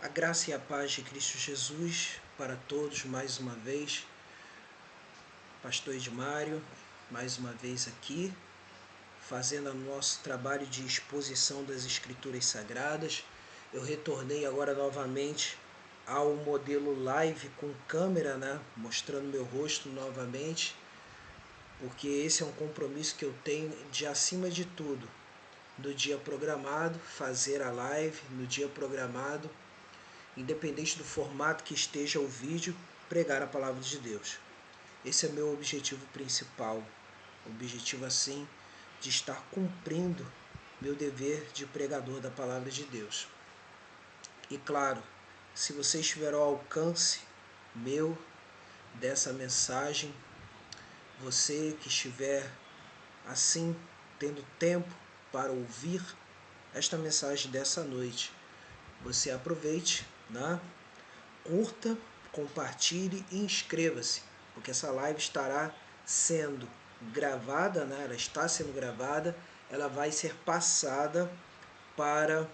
A graça e a paz de Cristo Jesus para todos mais uma vez. Pastor Edmário, mais uma vez aqui, fazendo o nosso trabalho de exposição das Escrituras Sagradas. Eu retornei agora novamente ao modelo live com câmera, mostrando meu rosto novamente, porque esse é um compromisso que eu tenho de, acima de tudo, no dia programado, fazer a live, no dia programado, independente do formato que esteja o vídeo, pregar a palavra de Deus. Esse é meu objetivo principal, objetivo assim de estar cumprindo meu dever de pregador da palavra de Deus. E claro, se você estiver ao alcance meu dessa mensagem, você que estiver assim tendo tempo para ouvir esta mensagem dessa noite, você aproveite, curta, compartilhe e inscreva-se, porque essa live estará sendo gravada, ela está sendo gravada, ela vai ser passada para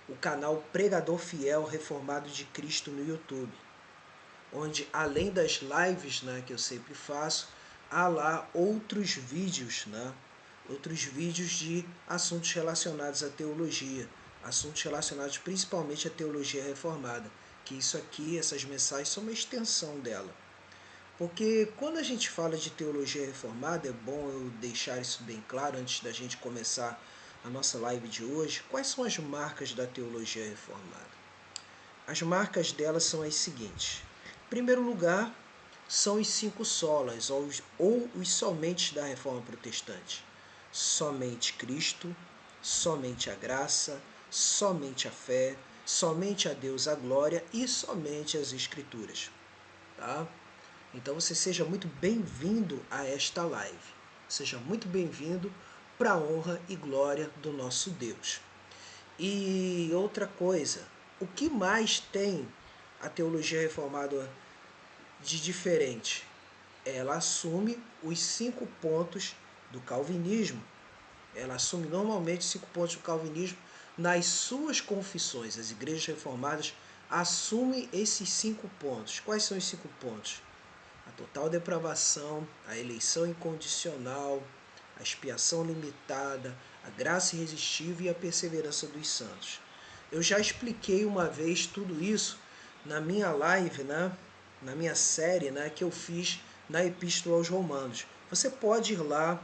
o canal Pregador Fiel Reformado de Cristo no YouTube, onde além das lives que eu sempre faço, há lá outros vídeos, outros vídeos de assuntos relacionados à teologia, assuntos relacionados principalmente à teologia reformada, que isso aqui, essas mensagens são uma extensão dela. Porque quando a gente fala de teologia reformada, é bom eu deixar isso bem claro antes da gente começar a nossa live de hoje. Quais são as marcas da teologia reformada? As marcas dela são as seguintes. Em primeiro lugar, são os 5 solas, ou os somente da Reforma Protestante. Somente Cristo, somente a graça, somente a fé, somente a Deus a glória e somente as Escrituras. Tá? Então você seja muito bem-vindo a esta live. Seja muito bem-vindo para a honra e glória do nosso Deus. E outra coisa, o que mais tem a teologia reformada de diferente? Ela assume os 5 pontos do calvinismo. Ela assume normalmente 5 pontos do calvinismo nas suas confissões. As igrejas reformadas assumem esses 5 pontos. Quais são os 5 pontos? A total depravação, a eleição incondicional, a expiação limitada, a graça irresistível e a perseverança dos santos. Eu já expliquei uma vez tudo isso na minha live, na minha série que eu fiz na Epístola aos Romanos. Você pode ir lá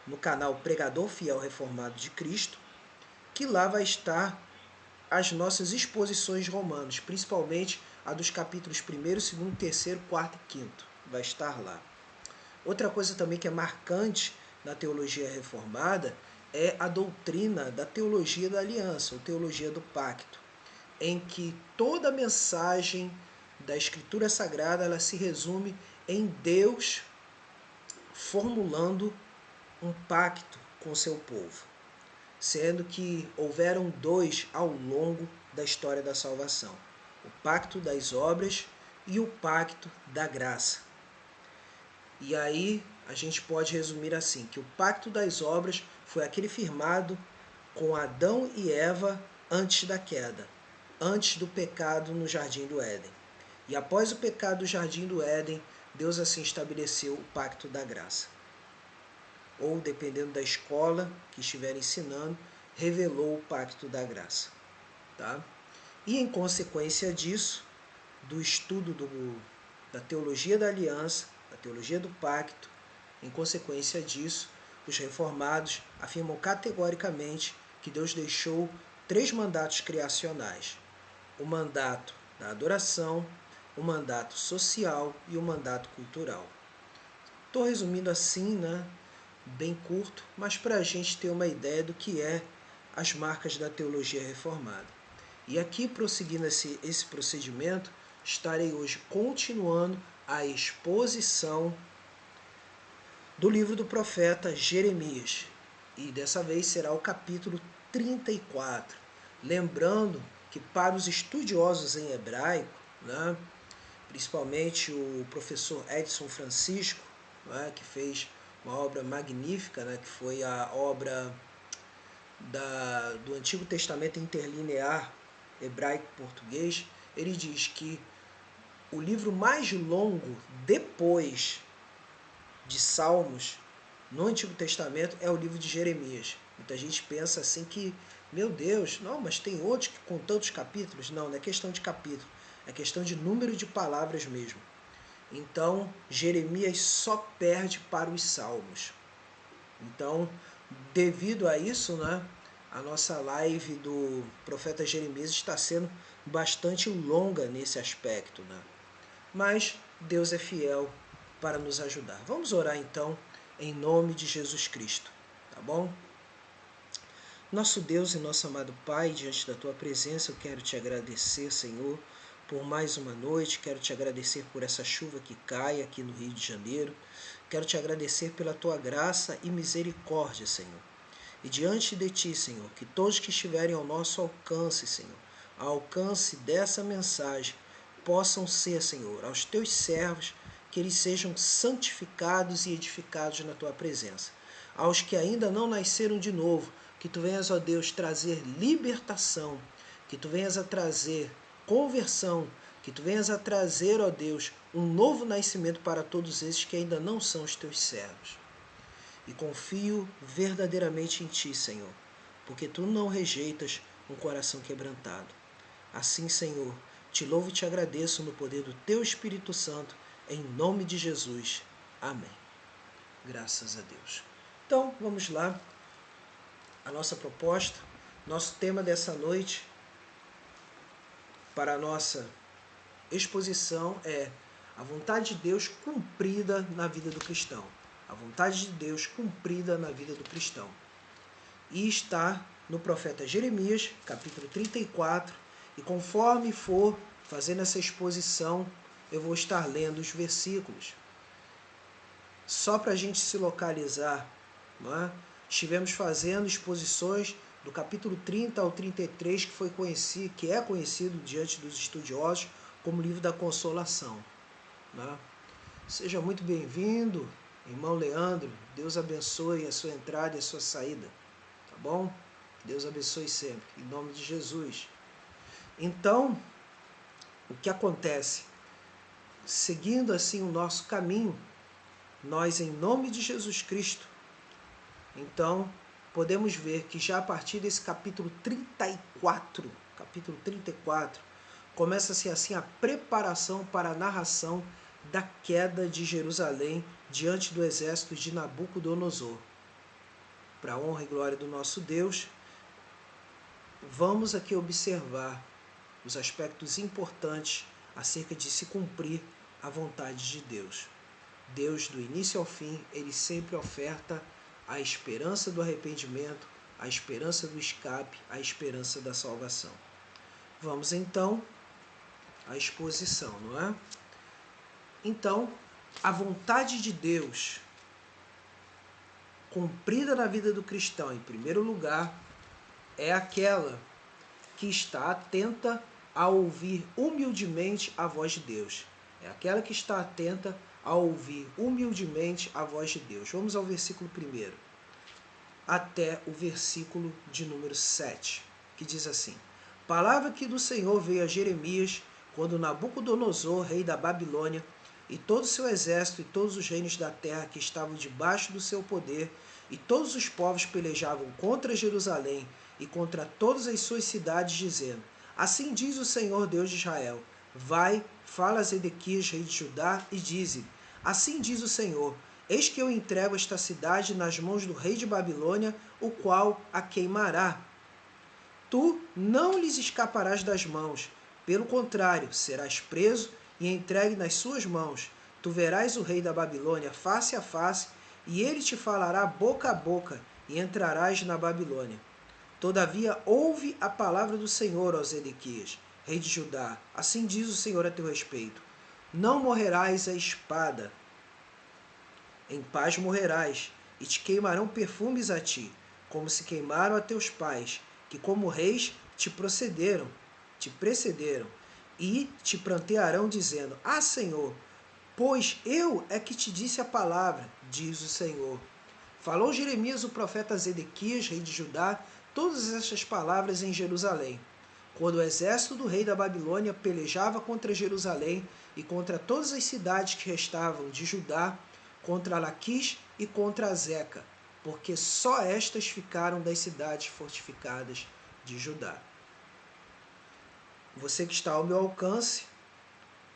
no canal Pregador Fiel Reformado de Cristo, que lá vai estar as nossas exposições romanos, principalmente a dos capítulos 1º, 2º, 3º, 4º e 5º. Vai estar lá. Outra coisa também que é marcante na teologia reformada é a doutrina da teologia da aliança, ou teologia do pacto, em que toda a mensagem da Escritura Sagrada ela se resume em Deus formulando um pacto com o seu povo, sendo que houveram 2 ao longo da história da salvação: o pacto das obras e o pacto da graça. E aí a gente pode resumir assim, que o pacto das obras foi aquele firmado com Adão e Eva antes da queda, antes do pecado no Jardim do Éden. E após o pecado do Jardim do Éden, Deus assim estabeleceu o pacto da graça. Ou, dependendo da escola que estiver ensinando, revelou o pacto da graça. Tá? E em consequência disso, do estudo da teologia da aliança, da teologia do pacto, em consequência disso, os reformados afirmam categoricamente que Deus deixou 3 mandatos criacionais: o mandato da adoração, o mandato social e o mandato cultural. Estou resumindo assim, bem curto, mas para a gente ter uma ideia do que é as marcas da teologia reformada. E aqui, prosseguindo esse procedimento, estarei hoje continuando a exposição do livro do profeta Jeremias. E dessa vez será o capítulo 34. Lembrando que para os estudiosos em hebraico, principalmente o professor Edson Francisco, que fez uma obra magnífica, que foi a obra do Antigo Testamento Interlinear hebraico-português, ele diz que o livro mais longo depois de Salmos no Antigo Testamento é o livro de Jeremias. Muita gente pensa assim que, meu Deus, não, mas tem outros que com tantos capítulos. Não, não é questão de capítulo, é questão de número de palavras mesmo. Então, Jeremias só perde para os Salmos. Então, devido a isso, né, a nossa live do profeta Jeremias está sendo bastante longa nesse aspecto, né? Mas Deus é fiel para nos ajudar. Vamos orar então em nome de Jesus Cristo, tá bom? Nosso Deus e nosso amado Pai, diante da Tua presença, eu quero Te agradecer, Senhor, por mais uma noite, quero Te agradecer por essa chuva que cai aqui no Rio de Janeiro, quero Te agradecer pela Tua graça e misericórdia, Senhor. E diante de Ti, Senhor, que todos que estiverem ao nosso alcance, Senhor, ao alcance dessa mensagem, possam ser, Senhor, aos Teus servos, que eles sejam santificados e edificados na Tua presença. Aos que ainda não nasceram de novo, que Tu venhas, ó Deus, trazer libertação, que Tu venhas a trazer conversão, que Tu venhas a trazer, ó Deus, um novo nascimento para todos esses que ainda não são os Teus servos. E confio verdadeiramente em Ti, Senhor, porque Tu não rejeitas um coração quebrantado. Assim, Senhor, Te louvo e Te agradeço no poder do Teu Espírito Santo, em nome de Jesus. Amém. Graças a Deus. Então, vamos lá. A nossa proposta, nosso tema dessa noite, para a nossa exposição é a vontade de Deus cumprida na vida do cristão. A vontade de Deus cumprida na vida do cristão. E está no profeta Jeremias, capítulo 34, e conforme for fazendo essa exposição, eu vou estar lendo os versículos. Só para a gente se localizar, não é? Estivemos fazendo exposições do capítulo 30 ao 33, que é conhecido diante dos estudiosos como livro da consolação. Não é? Seja muito bem-vindo, irmão Leandro. Deus abençoe a sua entrada e a sua saída. Tá bom? Deus abençoe sempre, em nome de Jesus. Então, o que acontece? Seguindo assim o nosso caminho, nós, em nome de Jesus Cristo, então, podemos ver que já a partir desse capítulo 34, começa-se assim a preparação para a narração da queda de Jerusalém diante do exército de Nabucodonosor. Para a honra e glória do nosso Deus, vamos aqui observar os aspectos importantes acerca de se cumprir a vontade de Deus. Deus, do início ao fim, ele sempre oferta a esperança do arrependimento, a esperança do escape, a esperança da salvação. Vamos então à exposição, não é? Então, a vontade de Deus cumprida na vida do cristão, em primeiro lugar, é aquela que está atenta a ouvir humildemente a voz de Deus. É aquela que está atenta a ouvir humildemente a voz de Deus. Vamos ao versículo 1, até o versículo de número 7, que diz assim: Palavra que do Senhor veio a Jeremias, quando Nabucodonosor, rei da Babilônia, e todo o seu exército e todos os reinos da terra que estavam debaixo do seu poder, e todos os povos pelejavam contra Jerusalém e contra todas as suas cidades, dizendo: Assim diz o Senhor Deus de Israel: Vai, fala a Zedequias, rei de Judá, e dize: Assim diz o Senhor: Eis que eu entrego esta cidade nas mãos do rei de Babilônia, o qual a queimará. Tu não lhes escaparás das mãos, pelo contrário, serás preso e entregue nas suas mãos. Tu verás o rei da Babilônia face a face, e ele te falará boca a boca, e entrarás na Babilônia. Todavia, ouve a palavra do Senhor, ó Zedequias, rei de Judá. Assim diz o Senhor a teu respeito: Não morrerás a espada, em paz morrerás, e te queimarão perfumes a ti, como se queimaram a teus pais, que como reis te precederam, e te prantearão, dizendo: Ah, Senhor, pois eu é que te disse a palavra, diz o Senhor. Falou Jeremias, o profeta, a Zedequias, rei de Judá, todas estas palavras em Jerusalém. quando o exército do rei da Babilônia pelejava contra Jerusalém e contra todas as cidades que restavam de Judá, contra Laquis e contra Azeca, porque só estas ficaram das cidades fortificadas de Judá. Você que está ao meu alcance,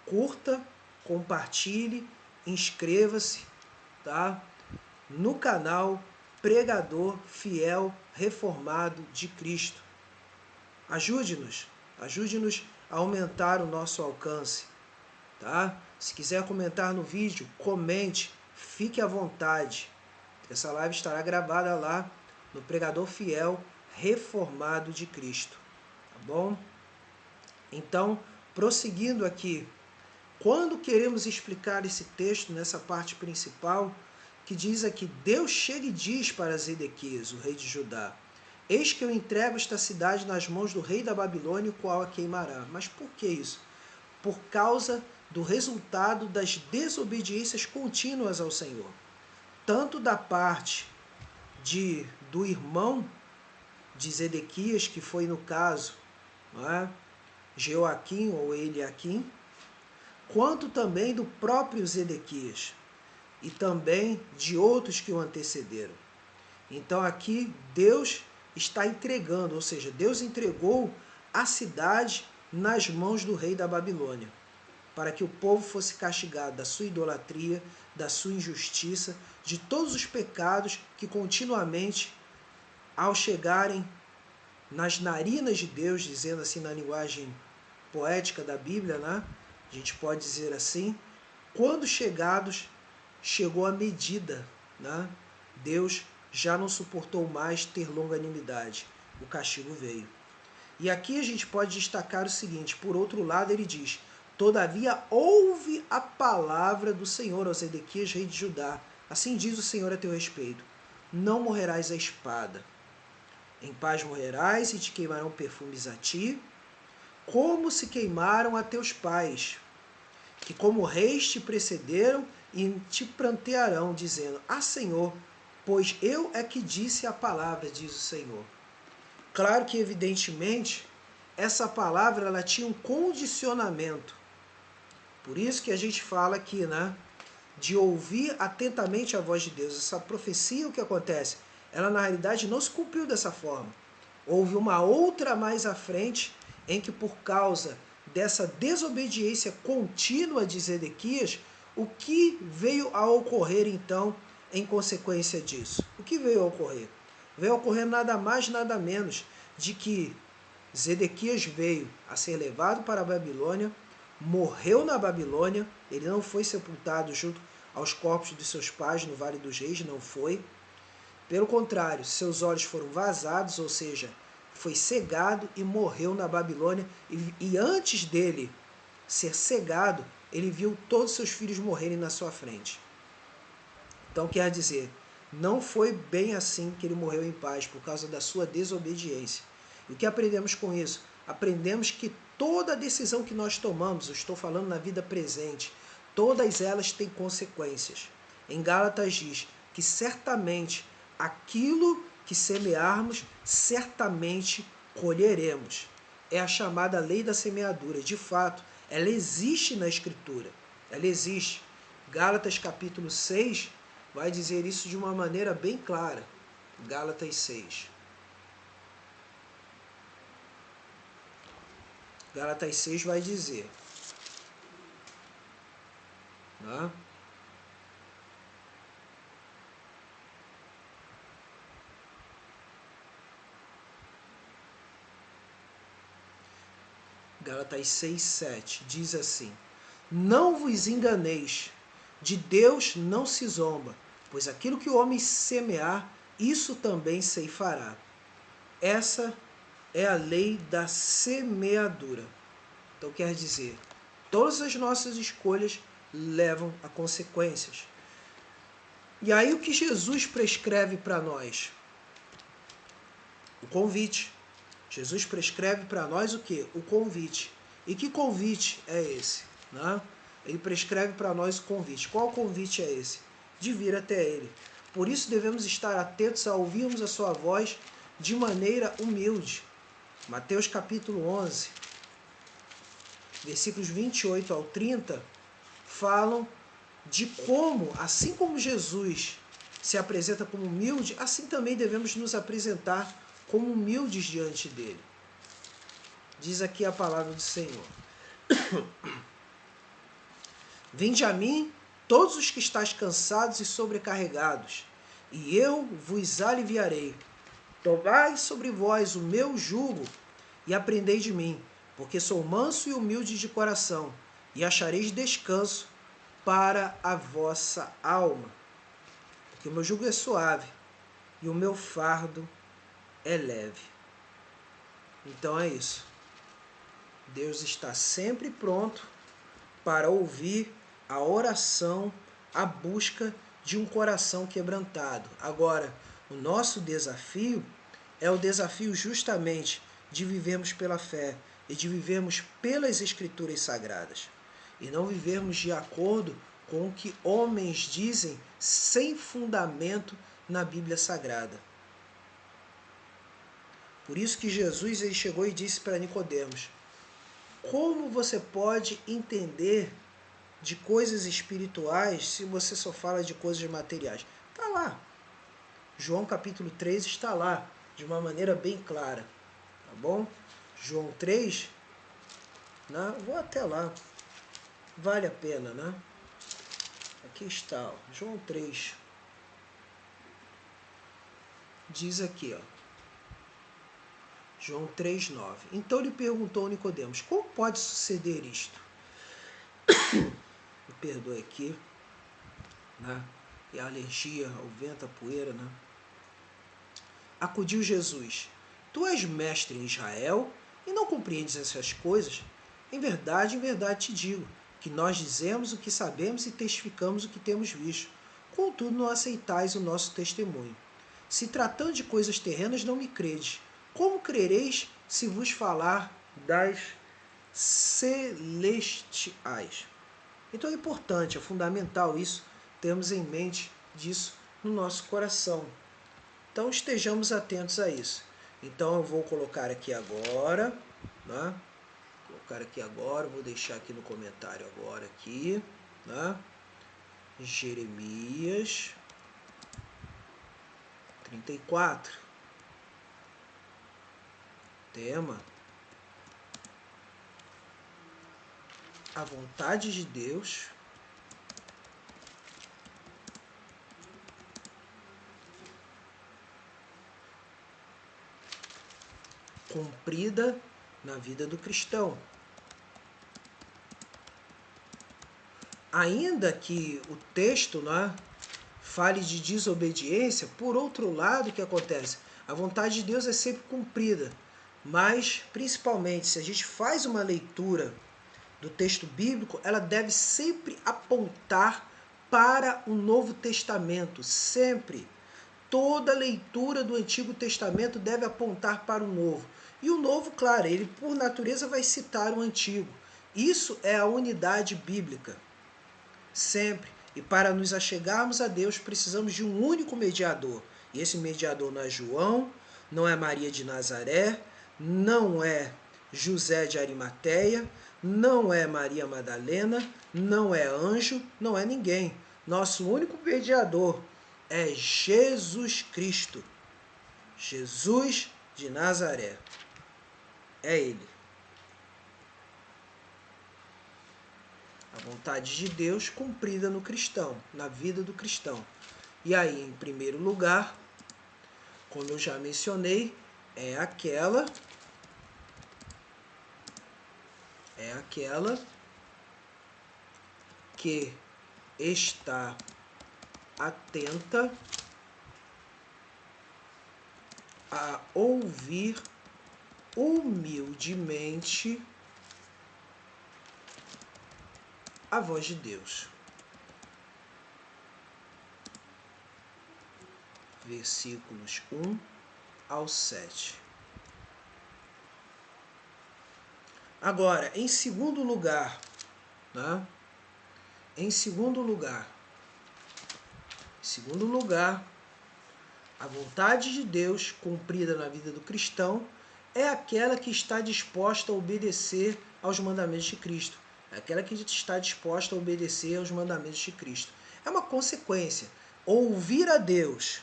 curta, compartilhe, inscreva-se, tá? No canal Pregador Fiel Reformado de Cristo. Ajude-nos a aumentar o nosso alcance, tá? Se quiser comentar no vídeo, comente, fique à vontade. Essa live estará gravada lá no Pregador Fiel Reformado de Cristo, tá bom? Então, prosseguindo aqui, quando queremos explicar esse texto nessa parte principal, que diz aqui, Deus chega e diz para Zedequias, o rei de Judá, eis que eu entrego esta cidade nas mãos do rei da Babilônia, o qual a queimará. Mas por que isso? Por causa do resultado das desobediências contínuas ao Senhor. Tanto da parte do irmão de Zedequias, que foi no caso, não é? Jeoaquim ou Eliaquim, quanto também do próprio Zedequias e também de outros que o antecederam. Então aqui Deus está entregando, ou seja, Deus entregou a cidade nas mãos do rei da Babilônia, para que o povo fosse castigado da sua idolatria, da sua injustiça, de todos os pecados que continuamente, ao chegarem nas narinas de Deus, dizendo assim na linguagem poética da Bíblia, né? A gente pode dizer assim, quando chegou a medida, né? Deus já não suportou mais ter longanimidade, o castigo veio. E aqui a gente pode destacar o seguinte, por outro lado ele diz, todavia ouve a palavra do Senhor ao Zedequias, rei de Judá, assim diz o Senhor a teu respeito, não morrerás à espada, em paz morrerás e te queimarão perfumes a ti, como se queimaram a teus pais, que como reis te precederam e te prantearão, dizendo, Senhor, pois eu é que disse a palavra, diz o Senhor. Claro que, evidentemente, essa palavra ela tinha um condicionamento. Por isso que a gente fala aqui, né, de ouvir atentamente a voz de Deus. Essa profecia, o que acontece? Ela, na realidade, não se cumpriu dessa forma. Houve uma outra mais à frente, em que por causa dessa desobediência contínua de Zedequias, o que veio a ocorrer então em consequência disso? O que veio a ocorrer? Veio a ocorrer nada mais, nada menos de que Zedequias veio a ser levado para a Babilônia, morreu na Babilônia, ele não foi sepultado junto aos corpos de seus pais no Vale dos Reis, não foi. Pelo contrário, seus olhos foram vazados, ou seja, foi cegado e morreu na Babilônia. E antes dele ser cegado, ele viu todos seus filhos morrerem na sua frente. Então quer dizer, não foi bem assim que ele morreu em paz, por causa da sua desobediência. E o que aprendemos com isso? Aprendemos que toda decisão que nós tomamos, eu estou falando na vida presente, todas elas têm consequências. Em Gálatas diz que certamente aquilo que semearmos, certamente colheremos. É a chamada lei da semeadura. De fato, ela existe na Escritura. Ela existe. Gálatas capítulo 6 vai dizer isso de uma maneira bem clara. Gálatas 6. Gálatas 6 vai dizer, né? Gálatas 6, 7 diz assim, não vos enganeis, de Deus não se zomba, pois aquilo que o homem semear, isso também ceifará. Essa é a lei da semeadura. Então quer dizer, todas as nossas escolhas levam a consequências. E aí o que Jesus prescreve para nós? O convite. Jesus prescreve para nós o quê? O convite. E que convite é esse? Né? Ele prescreve para nós o convite. Qual convite é esse? De vir até Ele. Por isso devemos estar atentos a ouvirmos a sua voz de maneira humilde. Mateus capítulo 11, versículos 28 ao 30, falam de como, assim como Jesus se apresenta como humilde, assim também devemos nos apresentar como humildes diante dele. Diz aqui a palavra do Senhor. Vinde a mim, todos os que estáis cansados e sobrecarregados, e eu vos aliviarei. Tomai sobre vós o meu jugo e aprendei de mim, porque sou manso e humilde de coração, e achareis descanso para a vossa alma. Porque o meu jugo é suave e o meu fardo é leve. Então é isso. Deus está sempre pronto para ouvir a oração, a busca de um coração quebrantado. Agora, o nosso desafio é o desafio justamente de vivermos pela fé e de vivermos pelas Escrituras Sagradas. E não vivermos de acordo com o que homens dizem sem fundamento na Bíblia Sagrada. Por isso que Jesus ele chegou e disse para Nicodemos: como você pode entender de coisas espirituais se você só fala de coisas materiais? Está lá. João capítulo 3 está lá, de uma maneira bem clara. Tá bom? João 3, né? Vou até lá. Vale a pena, né? Aqui está, ó, João 3. Diz aqui, ó. João 3:9. Então lhe perguntou Nicodemos: como pode suceder isto? Me perdoe aqui, né? E a alergia ao vento, a poeira, né? Acudiu Jesus: tu és mestre em Israel e não compreendes essas coisas? Em verdade te digo, que nós dizemos o que sabemos e testificamos o que temos visto. Contudo, não aceitais o nosso testemunho. Se tratando de coisas terrenas, não me credes. Como crereis se vos falar das celestiais? Então é importante, é fundamental isso, termos em mente disso no nosso coração. Então estejamos atentos a isso. Então eu vou colocar aqui agora, né? Vou deixar aqui no comentário agora aqui, né? Jeremias 34. Tema: a vontade de Deus cumprida na vida do cristão. Ainda que o texto, né, fale de desobediência, por outro lado, o que acontece? A vontade de Deus é sempre cumprida, mas principalmente se a gente faz uma leitura do texto bíblico, ela deve sempre apontar para o Novo Testamento, sempre. Toda leitura do Antigo Testamento deve apontar para o Novo. E o Novo, claro, ele por natureza vai citar o Antigo. Isso é a unidade bíblica. Sempre. E para nos achegarmos a Deus, precisamos de um único mediador. E esse mediador não é João, não é Maria de Nazaré, não é José de Arimateia, não é Maria Madalena, não é anjo, não é ninguém. Nosso único mediador é Jesus Cristo. Jesus de Nazaré. É Ele. A vontade de Deus cumprida no cristão, na vida do cristão. E aí, em primeiro lugar, como eu já mencionei, é aquela que está atenta a ouvir humildemente a voz de Deus. Versículos 1 ao 7. Agora, em segundo lugar, né? Em segundo lugar, a vontade de Deus cumprida na vida do cristão é aquela que está disposta a obedecer aos mandamentos de Cristo. É aquela que está disposta a obedecer aos mandamentos de Cristo. É uma consequência. Ouvir a Deus,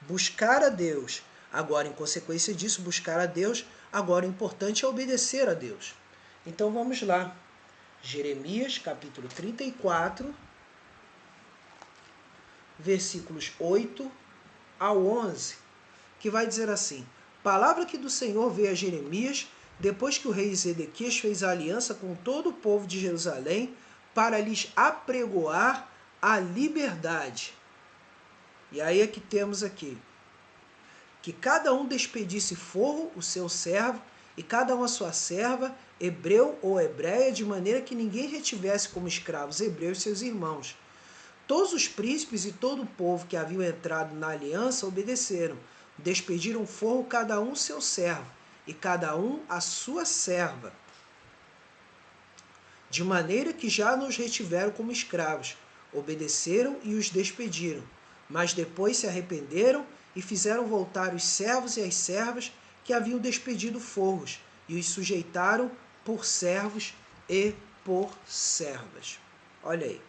buscar a Deus. Agora, em consequência disso, buscar a Deus, agora o importante é obedecer a Deus. Então vamos lá. Jeremias, capítulo 34, versículos 8 ao 11, que vai dizer assim: palavra que do Senhor veio a Jeremias, depois que o rei Zedequias fez a aliança com todo o povo de Jerusalém, para lhes apregoar a liberdade. E aí é que temos aqui: que cada um despedisse forro o seu servo, e cada um a sua serva, hebreu ou hebreia, de maneira que ninguém retivesse como escravos hebreus seus irmãos. Todos os príncipes e todo o povo que haviam entrado na aliança obedeceram. Despediram forro cada um seu servo, e cada um a sua serva, de maneira que já não os retiveram como escravos. Obedeceram e os despediram. Mas depois se arrependeram e fizeram voltar os servos e as servas que haviam despedido forros, e os sujeitaram por servos e por servas. Olha aí.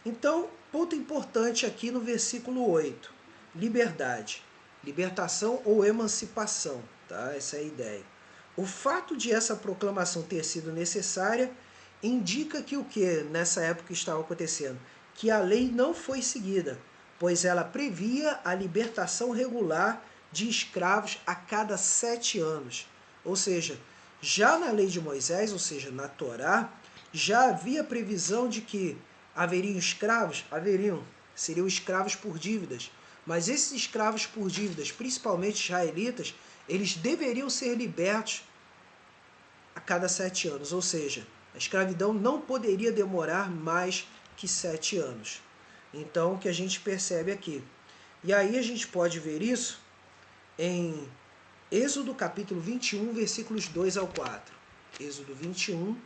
Então, ponto importante aqui no versículo 8. Liberdade. Libertação ou emancipação. Tá? Essa é a ideia. O fato de essa proclamação ter sido necessária indica que o que nessa época estava acontecendo? Que a lei não foi seguida, pois ela previa a libertação regular de escravos a cada 7 anos. Ou seja, já na lei de Moisés, ou seja, na Torá, já havia previsão de que haveriam escravos? Seriam escravos por dívidas. Mas esses escravos por dívidas, principalmente israelitas, eles deveriam ser libertos a cada 7 anos. Ou seja, a escravidão não poderia demorar mais que 7 anos. Então, o que a gente percebe aqui. E aí a gente pode ver isso em Êxodo capítulo 21, versículos 2 ao 4. Êxodo 21,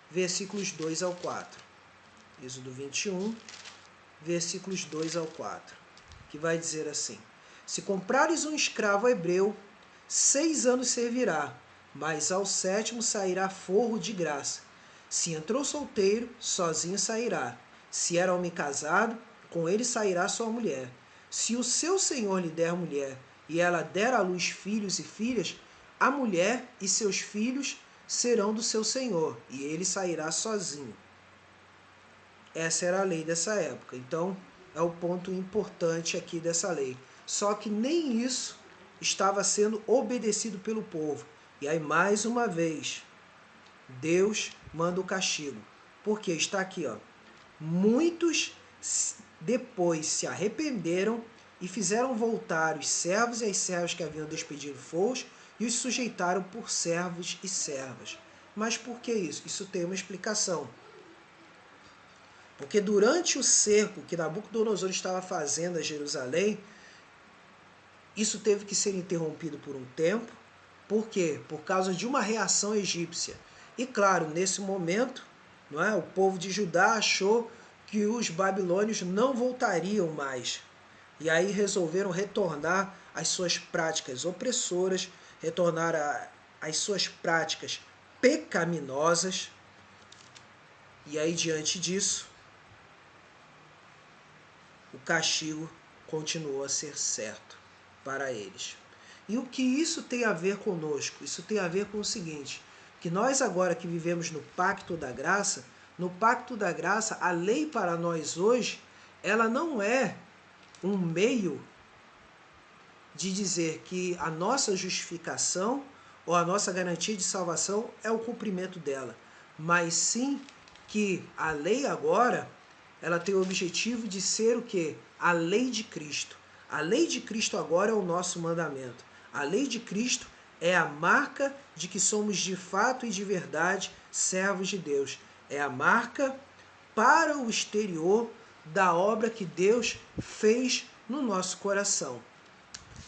versículos 2 ao 4. Êxodo 21, versículos 2 ao 4. Que vai dizer assim: se comprares um escravo hebreu, 6 anos servirá, mas ao 7º sairá forro de graça. Se entrou solteiro, sozinho sairá. Se era homem casado, com ele sairá sua mulher. Se o seu senhor lhe der mulher, e ela der à luz filhos e filhas, a mulher e seus filhos serão do seu senhor, e ele sairá sozinho. Essa era a lei dessa época. Então, é o ponto importante aqui dessa lei. Só que nem isso estava sendo obedecido pelo povo. E aí, mais uma vez, Deus manda o castigo. Porque está aqui, ó. Muitos depois se arrependeram e fizeram voltar os servos e as servas que haviam despedido forros e os sujeitaram por servos e servas. Mas por que isso? Isso tem uma explicação. Porque durante o cerco que Nabucodonosor estava fazendo a Jerusalém, isso teve que ser interrompido por um tempo. Por quê? Por causa de uma reação egípcia. E claro, nesse momento, não é, o povo de Judá achou que os babilônios não voltariam mais. E aí resolveram retornar às suas práticas opressoras, retornar às suas práticas pecaminosas. E aí, diante disso, o castigo continuou a ser certo para eles. E o que isso tem a ver conosco? Isso tem a ver com o seguinte, que nós agora que vivemos no Pacto da Graça, no Pacto da Graça, a lei para nós hoje, ela não é um meio de dizer que a nossa justificação ou a nossa garantia de salvação é o cumprimento dela, mas sim que a lei agora, ela tem o objetivo de ser o quê? A lei de Cristo. A lei de Cristo agora é o nosso mandamento. A lei de Cristo é a marca de que somos de fato e de verdade servos de Deus. É a marca para o exterior da obra que Deus fez no nosso coração.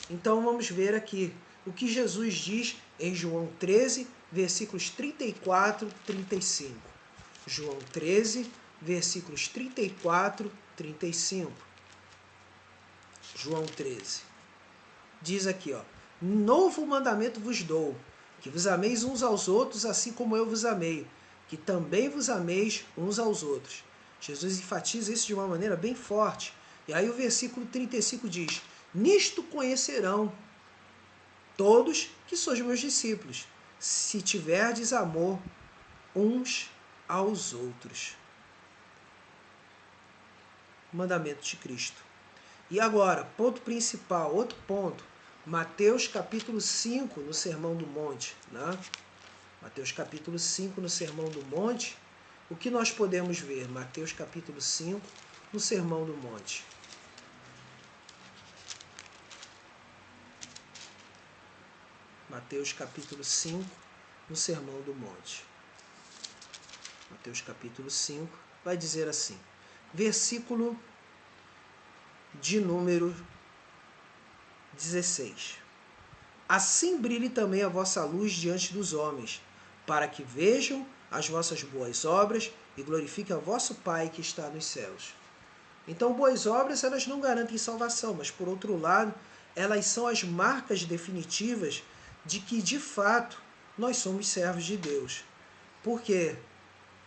Então vamos ver aqui o que Jesus diz em João 13, versículos 34 e 35. João 13, versículos 34 e 35. João 13. Diz aqui, ó: Novo mandamento vos dou, que vos ameis uns aos outros, assim como eu vos amei, que também vos ameis uns aos outros. Jesus enfatiza isso de uma maneira bem forte. E aí o versículo 35 diz: nisto conhecerão todos que sois meus discípulos, se tiverdes amor uns aos outros. Mandamento de Cristo. E agora, ponto principal, outro ponto, Mateus capítulo 5, no Sermão do Monte. Né? Mateus capítulo 5, no Sermão do Monte. O que nós podemos ver? Mateus capítulo 5, no Sermão do Monte. Mateus capítulo 5, no Sermão do Monte. Mateus capítulo 5 vai dizer assim, versículo de número 16. Assim brilhe também a vossa luz diante dos homens, para que vejam as vossas boas obras e glorifiquem a vosso Pai que está nos céus. Então, boas obras, elas não garantem salvação, mas, por outro lado, elas são as marcas definitivas de que, de fato, nós somos servos de Deus. Por quê?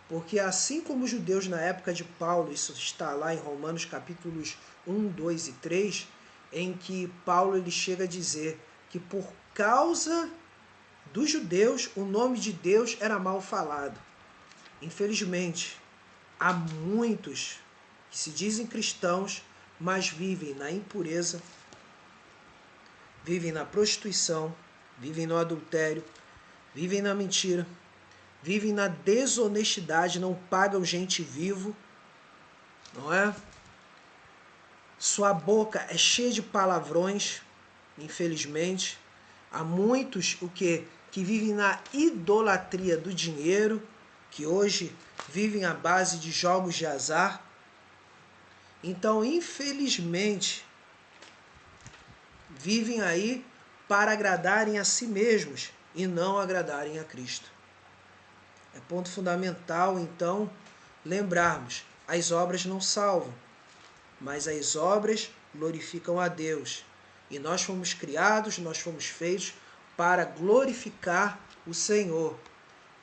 Porque assim como os judeus na época de Paulo, isso está lá em Romanos capítulos 1, 2 e 3, em que Paulo ele chega a dizer que por causa dos judeus, o nome de Deus era mal falado. Infelizmente, há muitos que se dizem cristãos, mas vivem na impureza, vivem na prostituição, vivem no adultério, vivem na mentira, vivem na desonestidade, não pagam gente vivo, não é? Sua boca é cheia de palavrões, infelizmente. Há muitos que vivem na idolatria do dinheiro, que hoje vivem à base de jogos de azar. Então, infelizmente, vivem aí para agradarem a si mesmos e não agradarem a Cristo. É ponto fundamental, então, lembrarmos, as obras não salvam, mas as obras glorificam a Deus. E nós fomos criados, nós fomos feitos para glorificar o Senhor.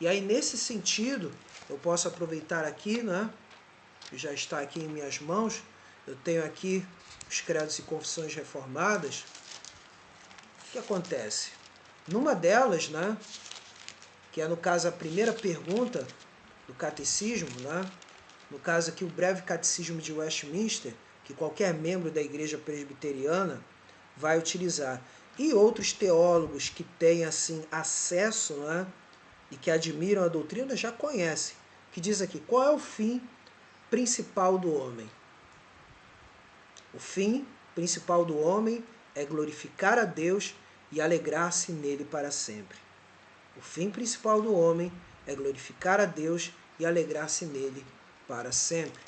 E aí, nesse sentido, eu posso aproveitar aqui, né? Que já está aqui em minhas mãos, eu tenho aqui os credos e confissões reformadas. O que acontece? Numa delas, né? Que é no caso a primeira pergunta do catecismo, né? No caso aqui o breve catecismo de Westminster, que qualquer membro da igreja presbiteriana vai utilizar. E outros teólogos que têm assim acesso, né? E que admiram a doutrina já conhecem. Que diz aqui, qual é o fim principal do homem? O fim principal do homem é glorificar a Deus e alegrar-se nele para sempre. O fim principal do homem é glorificar a Deus e alegrar-se nele para sempre.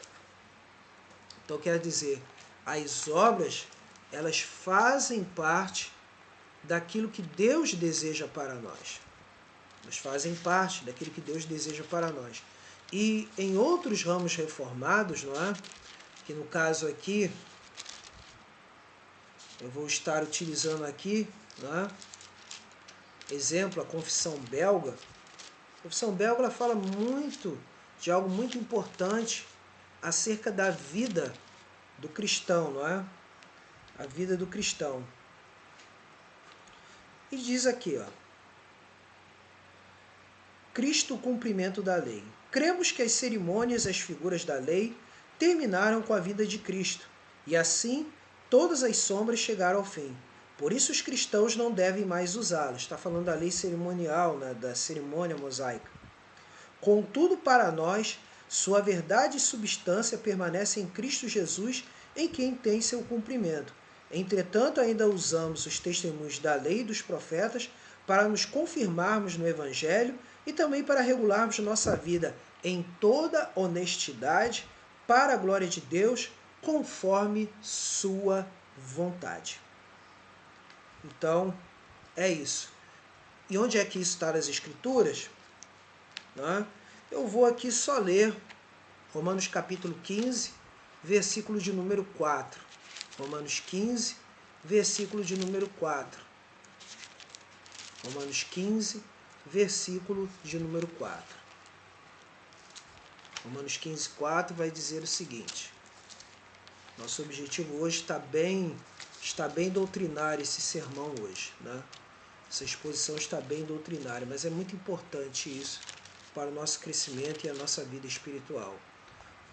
Então quer dizer, as obras, elas fazem parte daquilo que Deus deseja para nós. Elas fazem parte daquilo que Deus deseja para nós. E em outros ramos reformados, não é? Que no caso aqui, eu vou estar utilizando aqui, não é? Exemplo, a confissão belga. A confissão belga ela fala muito de algo muito importante acerca da vida do cristão, não é? A vida do cristão. E diz aqui, ó, Cristo, o cumprimento da lei. Cremos que as cerimônias e as figuras da lei terminaram com a vida de Cristo, e assim todas as sombras chegaram ao fim. Por isso os cristãos não devem mais usá-las. Está falando da lei cerimonial, né, da cerimônia mosaica. Contudo, para nós, sua verdade e substância permanecem em Cristo Jesus, em quem tem seu cumprimento. Entretanto, ainda usamos os testemunhos da lei e dos profetas para nos confirmarmos no Evangelho e também para regularmos nossa vida em toda honestidade, para a glória de Deus, conforme sua vontade. Então, é isso. E onde é que isso está nas Escrituras? Né? Eu vou aqui só ler Romanos capítulo 15, versículo de número 4. Romanos 15, versículo de número 4. Romanos 15, versículo de número 4. Romanos 15, 4 vai dizer o seguinte. Nosso objetivo hoje está bem doutrinário esse sermão hoje, né? Essa exposição está bem doutrinária, mas é muito importante isso para o nosso crescimento e a nossa vida espiritual.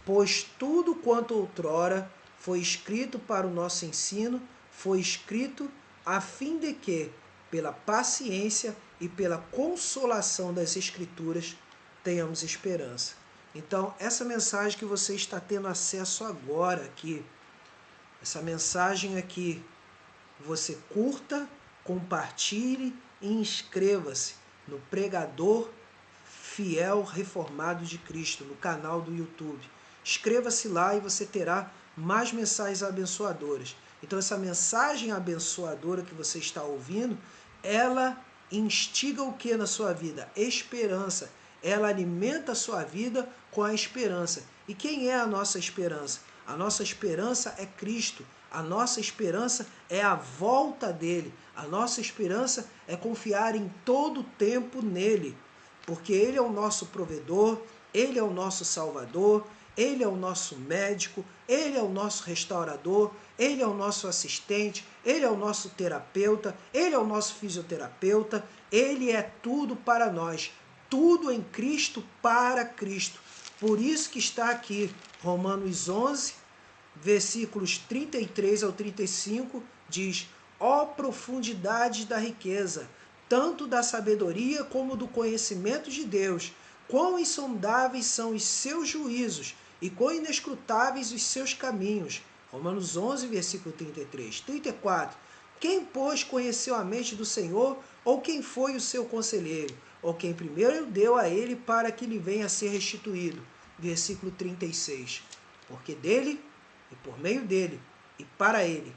Pois tudo quanto outrora foi escrito para o nosso ensino, foi escrito a fim de que, pela paciência e pela consolação das Escrituras, tenhamos esperança. Então, essa mensagem que você está tendo acesso agora aqui, essa mensagem aqui, você curta, compartilhe e inscreva-se no Pregador Fiel Reformado de Cristo, no canal do YouTube. Inscreva-se lá e você terá mais mensagens abençoadoras. Então essa mensagem abençoadora que você está ouvindo, ela instiga o que na sua vida? Esperança. Ela alimenta a sua vida com a esperança. E quem é a nossa esperança? A nossa esperança é Cristo. A nossa esperança é a volta dele. A nossa esperança é confiar em todo o tempo nele. Porque ele é o nosso provedor, ele é o nosso salvador, ele é o nosso médico, ele é o nosso restaurador, ele é o nosso assistente, ele é o nosso terapeuta, ele é o nosso fisioterapeuta, ele é tudo para nós. Tudo em Cristo, para Cristo. Por isso que está aqui, Romanos 11, versículos 33 ao 35, diz: ó profundidade da riqueza, tanto da sabedoria como do conhecimento de Deus, quão insondáveis são os seus juízos e quão inescrutáveis os seus caminhos. Romanos 11, versículo 33. 34. Quem, pois, conheceu a mente do Senhor, ou quem foi o seu conselheiro, ou quem primeiro deu a ele para que lhe venha a ser restituído? Versículo 36. Porque dele, e por meio dele, e para ele,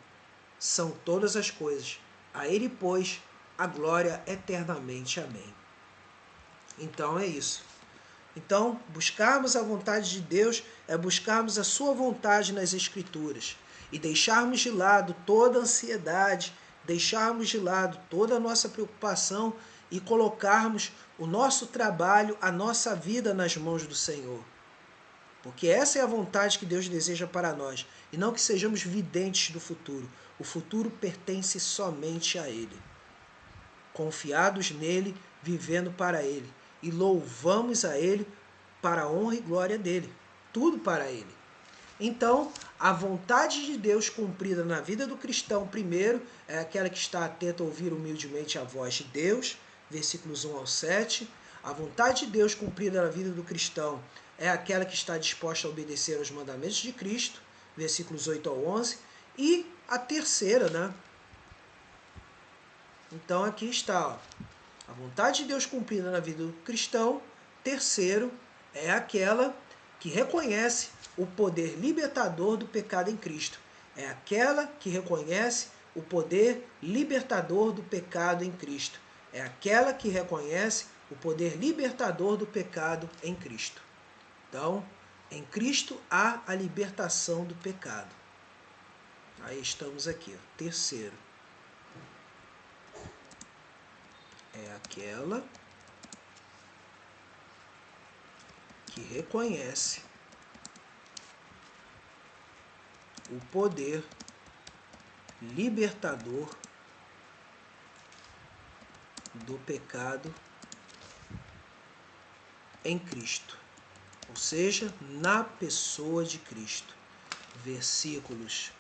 são todas as coisas. A ele, pois, a glória eternamente. Amém. Então é isso. Então, buscarmos a vontade de Deus é buscarmos a sua vontade nas Escrituras e deixarmos de lado toda a ansiedade, deixarmos de lado toda a nossa preocupação e colocarmos o nosso trabalho, a nossa vida nas mãos do Senhor. Porque essa é a vontade que Deus deseja para nós, e não que sejamos videntes do futuro. O futuro pertence somente a Ele. Confiados nele, vivendo para Ele. E louvamos a Ele para a honra e glória dEle. Tudo para Ele. Então, a vontade de Deus cumprida na vida do cristão, primeiro, é aquela que está atenta a ouvir humildemente a voz de Deus, versículos 1 ao 7. A vontade de Deus cumprida na vida do cristão é aquela que está disposta a obedecer aos mandamentos de Cristo, versículos 8 ao 11. E a terceira, né? Então aqui está, ó, a vontade de Deus cumprida na vida do cristão. Terceiro, é aquela que reconhece o poder libertador do pecado em Cristo. É aquela que reconhece o poder libertador do pecado em Cristo. É aquela que reconhece o poder libertador do pecado em Cristo. Então, em Cristo há a libertação do pecado. Aí estamos aqui, ó. Terceiro. É aquela que reconhece o poder libertador do pecado em Cristo, ou seja, na pessoa de Cristo. Versículos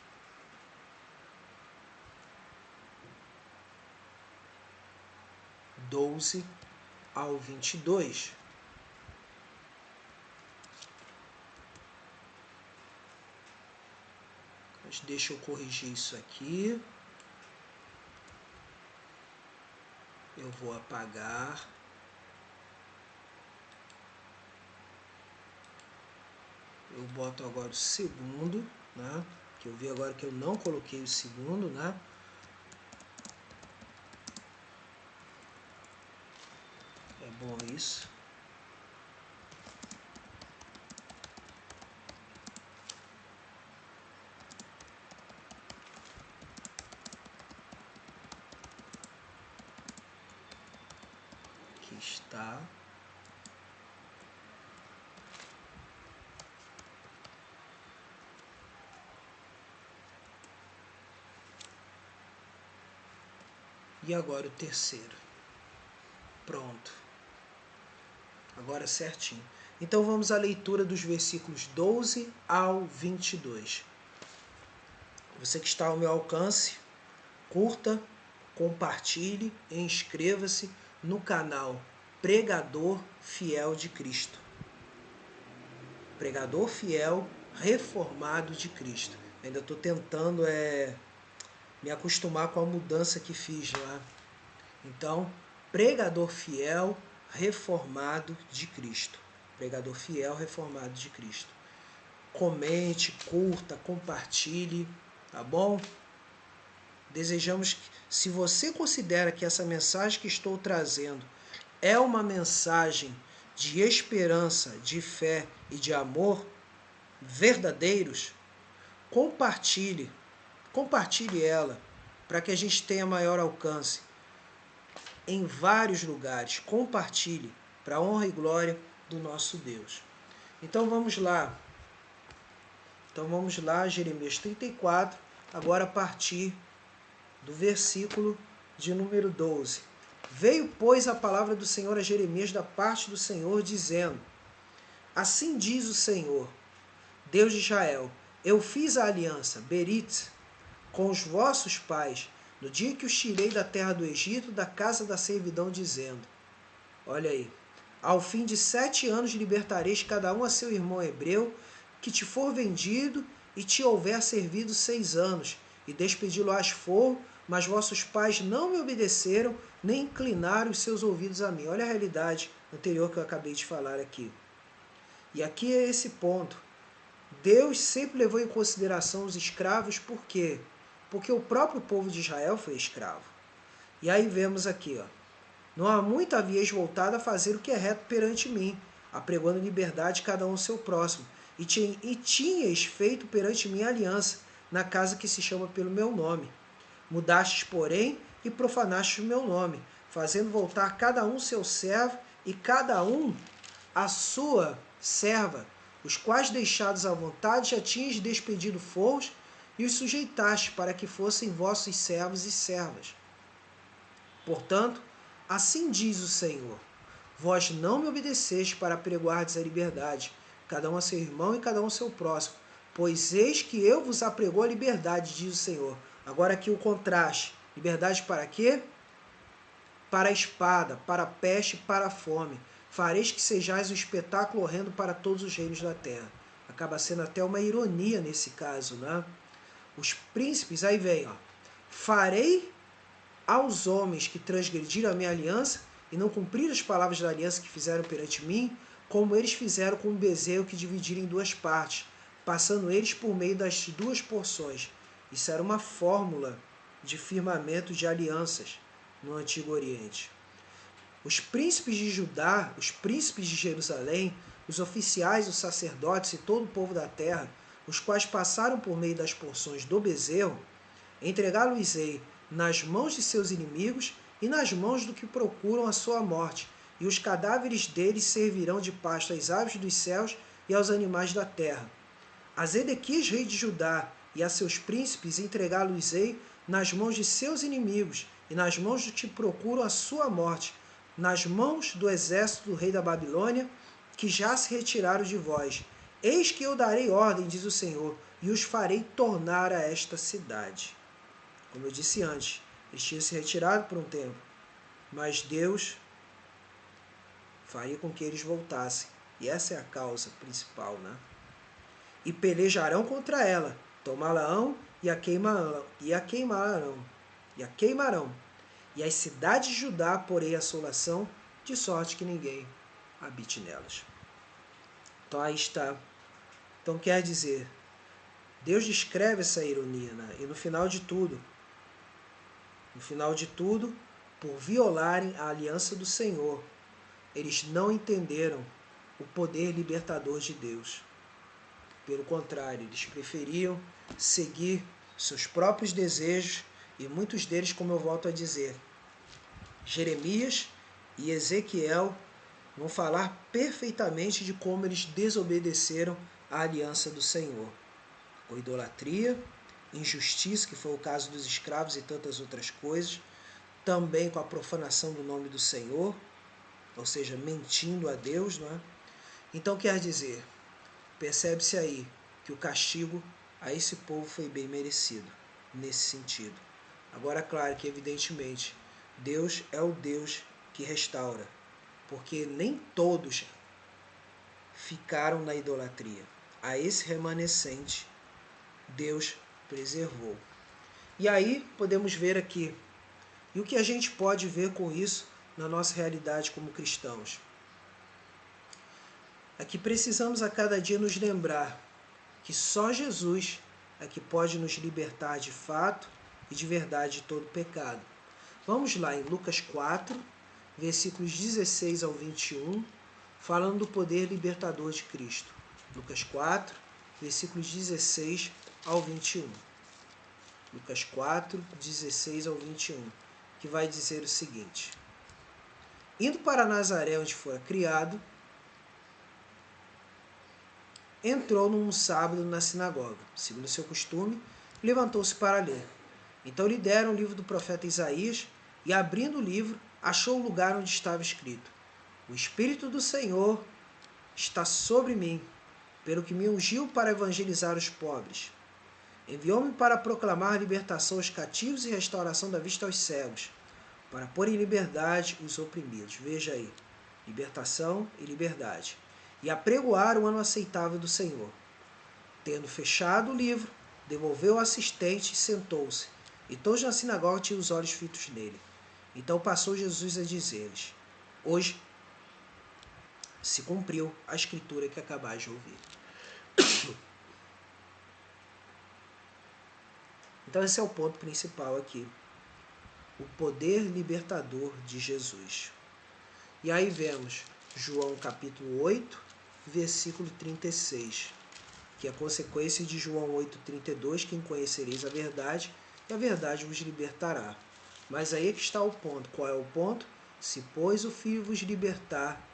12 ao 22. Mas deixa eu corrigir isso aqui. Eu vou apagar. Eu boto agora o segundo, né? Que eu vi agora que eu não coloquei o segundo, né? É bom isso. vocês, tá? E agora o terceiro. Pronto. Agora certinho. Então vamos à leitura dos versículos 12 ao 22. Você que está ao meu alcance, curta, compartilhe e inscreva-se no canal Pregador Fiel de Cristo. Pregador Fiel Reformado de Cristo. Ainda estou tentando me acostumar com a mudança que fiz lá. Então, Pregador Fiel Reformado de Cristo. Pregador Fiel Reformado de Cristo. Comente, curta, compartilhe, tá bom? Desejamos que, se você considera que essa mensagem que estou trazendo é uma mensagem de esperança, de fé e de amor verdadeiros, compartilhe ela para que a gente tenha maior alcance em vários lugares. Compartilhe para a honra e glória do nosso Deus. Então vamos lá, Jeremias 34, agora a partir do versículo de número 12. Veio, pois, a palavra do Senhor a Jeremias da parte do Senhor, dizendo: Assim diz o Senhor, Deus de Israel, eu fiz a aliança, Berit, com os vossos pais, no dia que os tirei da terra do Egito, da casa da servidão, dizendo, olha aí, ao fim de 7 anos libertareis cada um a seu irmão hebreu, que te for vendido e te houver servido 6 anos, e despedi-lo-ás fogo, mas vossos pais não me obedeceram, nem inclinaram os seus ouvidos a mim. Olha a realidade anterior que eu acabei de falar aqui. E aqui é esse ponto. Deus sempre levou em consideração os escravos, por quê? Porque o próprio povo de Israel foi escravo. E aí vemos aqui, ó, não há muito havíeis voltado a fazer o que é reto perante mim, apregoando liberdade cada um ao seu próximo, e tinhas feito perante mim aliança, na casa que se chama pelo meu nome. Mudastes, porém, e profanastes o meu nome, fazendo voltar cada um seu servo, e cada um a sua serva, os quais deixados à vontade já tinhas despedido fouros, e os sujeitaste para que fossem vossos servos e servas. Portanto, assim diz o Senhor, vós não me obedeceste para apregoardes a liberdade, cada um a seu irmão e cada um a seu próximo, pois eis que eu vos apregou a liberdade, diz o Senhor. Agora aqui o contraste, liberdade para quê? Para a espada, para a peste, para a fome. Fareis que sejais um espetáculo horrendo para todos os reinos da terra. Acaba sendo até uma ironia nesse caso, né? Os príncipes, aí vem, ó. Farei aos homens que transgrediram a minha aliança e não cumpriram as palavras da aliança que fizeram perante mim, como eles fizeram com o bezerro que dividiram em 2 partes, passando eles por meio das 2 porções. Isso era uma fórmula de firmamento de alianças no Antigo Oriente. Os príncipes de Judá, os príncipes de Jerusalém, os oficiais, os sacerdotes e todo o povo da terra, os quais passaram por meio das porções do bezerro, entregá-los-ei nas mãos de seus inimigos e nas mãos do que procuram a sua morte, e os cadáveres deles servirão de pasto às aves dos céus e aos animais da terra. A Zedequias, rei de Judá, e a seus príncipes entregá-los-ei nas mãos de seus inimigos e nas mãos do que procuram a sua morte, nas mãos do exército do rei da Babilônia, que já se retiraram de vós. Eis que eu darei ordem, diz o Senhor, e os farei tornar a esta cidade. Como eu disse antes, eles tinham se retirado por um tempo, mas Deus faria com que eles voltassem. E essa é a causa principal, né? E pelejarão contra ela, tomá-la-ão e a queimarão. E as cidades de Judá porei assolação, de sorte que ninguém habite nelas. Então aí está. Então quer dizer, Deus descreve essa ironia, né? E no final de tudo, por violarem a aliança do Senhor, eles não entenderam o poder libertador de Deus. Pelo contrário, eles preferiam seguir seus próprios desejos, e muitos deles, como eu volto a dizer, Jeremias e Ezequiel vão falar perfeitamente de como eles desobedeceram à aliança do Senhor. Com idolatria, injustiça, que foi o caso dos escravos e tantas outras coisas, também com a profanação do nome do Senhor, ou seja, mentindo a Deus, não é? Então quer dizer, percebe-se aí que o castigo a esse povo foi bem merecido, nesse sentido. Agora, claro que evidentemente, Deus é o Deus que restaura, porque nem todos ficaram na idolatria. A esse remanescente, Deus preservou. E aí podemos ver aqui, e o que a gente pode ver com isso na nossa realidade como cristãos? É que precisamos a cada dia nos lembrar que só Jesus é que pode nos libertar de fato e de verdade de todo pecado. Vamos lá em Lucas 4, versículos 16 ao 21, falando do poder libertador de Cristo. Lucas 4, versículos 16 ao 21. Lucas 4, 16 ao 21, que vai dizer o seguinte: Indo para Nazaré, onde fora criado, entrou num sábado na sinagoga. Segundo seu costume, levantou-se para ler. Então lhe deram o livro do profeta Isaías, e abrindo o livro, achou o lugar onde estava escrito: O Espírito do Senhor está sobre mim, pelo que me ungiu para evangelizar os pobres. Enviou-me para proclamar libertação aos cativos e restauração da vista aos cegos, para pôr em liberdade os oprimidos. Veja aí, libertação e liberdade. E apregoar o ano aceitável do Senhor. Tendo fechado o livro, devolveu ao assistente e sentou-se. E todos na sinagoga tinham os olhos fitos nele. Então passou Jesus a dizer-lhes: Hoje se cumpriu a escritura que acabais de ouvir. Então esse é o ponto principal aqui. O poder libertador de Jesus. E aí vemos João capítulo 8, versículo 36, que é a consequência de João 8,32, quem conhecereis a verdade, e a verdade vos libertará. Mas aí é que está o ponto. Qual é o ponto? Se, pois, o Filho vos libertar,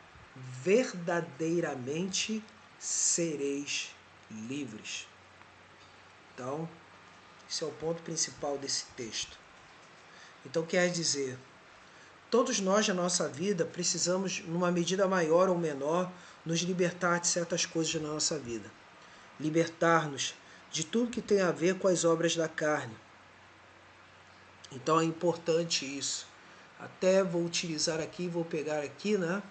verdadeiramente sereis livres. Então, esse é o ponto principal desse texto. Então quer dizer, todos nós na nossa vida precisamos, numa medida maior ou menor, nos libertar de certas coisas na nossa vida. Libertar-nos de tudo que tem a ver com as obras da carne. Então é importante isso. Até vou utilizar aqui, vou pegar aqui, né?